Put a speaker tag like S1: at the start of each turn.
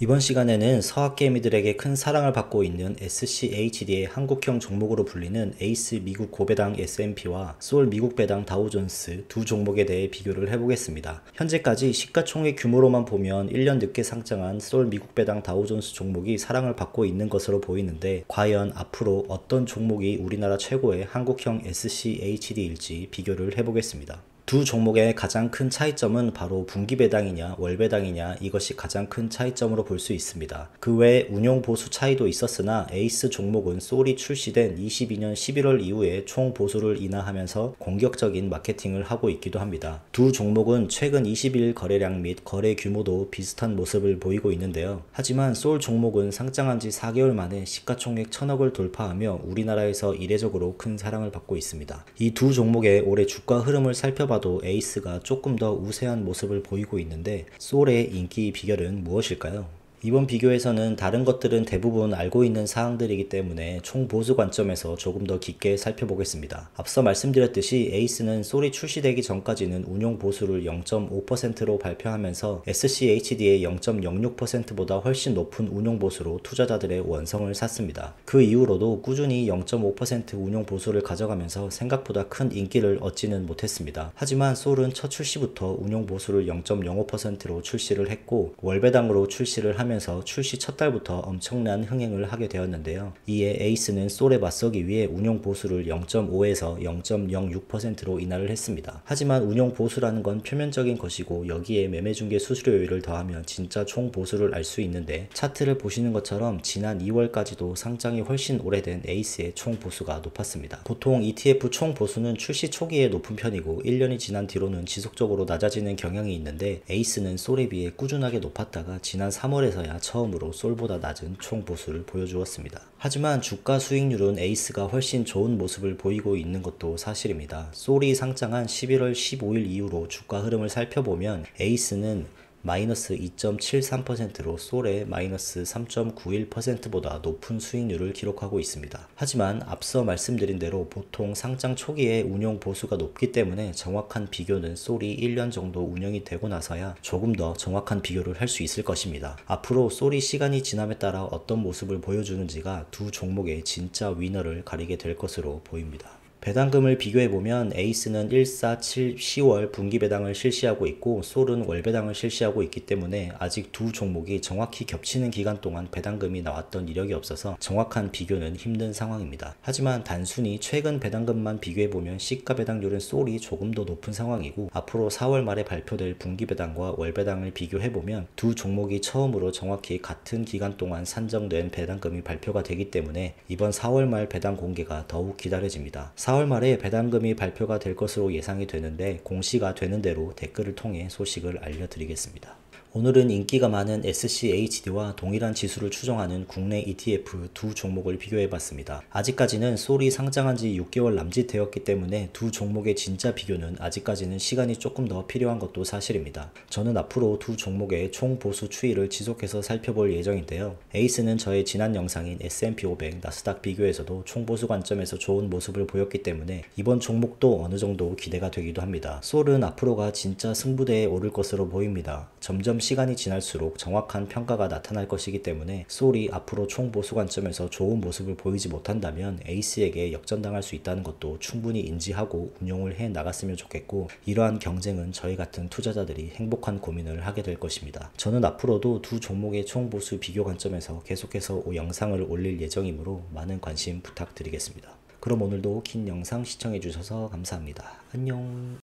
S1: 이번 시간에는 서학개미들에게 큰 사랑을 받고 있는 SCHD의 한국형 종목으로 불리는 에이스 미국 고배당 S&P와 솔 미국 배당 다우존스 두 종목에 대해 비교를 해보겠습니다. 현재까지 시가총액 규모로만 보면 1년 늦게 상장한 솔 미국 배당 다우존스 종목이 사랑을 받고 있는 것으로 보이는데, 과연 앞으로 어떤 종목이 우리나라 최고의 한국형 SCHD일지 비교를 해보겠습니다. 두 종목의 가장 큰 차이점은 바로 분기 배당이냐 월 배당이냐, 이것이 가장 큰 차이점으로 볼 수 있습니다. 그 외에 운용 보수 차이도 있었으나 에이스 종목은 솔이 출시된 22년 11월 이후에 총 보수를 인하하면서 공격적인 마케팅을 하고 있기도 합니다. 두 종목은 최근 20일 거래량 및 거래 규모도 비슷한 모습을 보이고 있는데요. 하지만 솔 종목은 상장한 지 4개월 만에 시가총액 1000억을 돌파하며 우리나라에서 이례적으로 큰 사랑을 받고 있습니다. 이 두 종목의 올해 주가 흐름을 살펴봐도 에이스가 조금 더 우세한 모습을 보이고 있는데, 솔의 인기 비결은 무엇일까요? 이번 비교에서는 다른 것들은 대부분 알고 있는 사항들이기 때문에 총 보수 관점에서 조금 더 깊게 살펴보겠습니다. 앞서 말씀드렸듯이 에이스는 솔이 출시되기 전까지는 운용 보수를 0.5%로 발표하면서 SCHD의 0.06%보다 훨씬 높은 운용 보수로 투자자들의 원성을 샀습니다. 그 이후로도 꾸준히 0.5% 운용 보수를 가져가면서 생각보다 큰 인기를 얻지는 못했습니다. 하지만 솔은 첫 출시부터 운용 보수를 0.05%로 출시를 했고, 월배당으로 출시를 하면서 출시 첫 달부터 엄청난 흥행을 하게 되었는데요. 이에 에이스는 솔에 맞서기 위해 운용 보수를 0.5에서 0.06%로 인하를 했습니다. 하지만 운용 보수라는 건 표면적인 것이고, 여기에 매매중개 수수료율을 더하면 진짜 총 보수를 알 수 있는데, 차트를 보시는 것처럼 지난 2월까지도 상장이 훨씬 오래된 에이스의 총 보수가 높았습니다. 보통 ETF 총 보수는 출시 초기에 높은 편이고 1년이 지난 뒤로는 지속적으로 낮아지는 경향이 있는데, 에이스는 솔에 비해 꾸준하게 높았다가 지난 3월에서 처음으로 솔보다 낮은 총 보수를 보여주었습니다. 하지만 주가 수익률은 에이스가 훨씬 좋은 모습을 보이고 있는 것도 사실입니다. 솔이 상장한 11월 15일 이후로 주가 흐름을 살펴보면 에이스는 마이너스 2.73%로 솔의 마이너스 3.91%보다 높은 수익률을 기록하고 있습니다. 하지만 앞서 말씀드린 대로 보통 상장 초기에 운용 보수가 높기 때문에 정확한 비교는 솔이 1년 정도 운영이 되고 나서야 조금 더 정확한 비교를 할 수 있을 것입니다. 앞으로 솔이 시간이 지남에 따라 어떤 모습을 보여주는지가 두 종목의 진짜 위너를 가리게 될 것으로 보입니다. 배당금을 비교해보면 에이스는 1, 4, 7, 10월 분기 배당을 실시하고 있고, 솔은 월 배당을 실시하고 있기 때문에 아직 두 종목이 정확히 겹치는 기간 동안 배당금이 나왔던 이력이 없어서 정확한 비교는 힘든 상황입니다. 하지만 단순히 최근 배당금만 비교해보면 시가 배당률은 솔이 조금 더 높은 상황이고, 앞으로 4월 말에 발표될 분기 배당과 월 배당을 비교해보면 두 종목이 처음으로 정확히 같은 기간 동안 산정된 배당금이 발표가 되기 때문에 이번 4월 말 배당 공개가 더욱 기다려집니다. 4월 말에 배당금이 발표가 될 것으로 예상이 되는데, 공시가 되는 대로 댓글을 통해 소식을 알려드리겠습니다. 오늘은 인기가 많은 SCHD와 동일한 지수를 추정하는 국내 ETF 두 종목을 비교해봤습니다. 아직까지는 솔이 상장한 지 6개월 남짓되었기 때문에 두 종목의 진짜 비교는 아직까지는 시간이 조금 더 필요한 것도 사실입니다. 저는 앞으로 두 종목의 총 보수 추이를 지속해서 살펴볼 예정인데요. 에이스는 저의 지난 영상인 S&P 500 나스닥 비교에서도 총 보수 관점에서 좋은 모습을 보였기 때문에 이번 종목도 어느 정도 기대가 되기도 합니다. 솔은 앞으로가 진짜 승부대에 오를 것으로 보입니다. 점점 시간이 지날수록 정확한 평가가 나타날 것이기 때문에 솔이 앞으로 총 보수 관점에서 좋은 모습을 보이지 못한다면 에이스에게 역전당할 수 있다는 것도 충분히 인지하고 운용을 해 나갔으면 좋겠고, 이러한 경쟁은 저희 같은 투자자들이 행복한 고민을 하게 될 것입니다. 저는 앞으로도 두 종목의 총 보수 비교 관점에서 계속해서 영상을 올릴 예정이므로 많은 관심 부탁드리겠습니다. 그럼 오늘도 긴 영상 시청해주셔서 감사합니다. 안녕.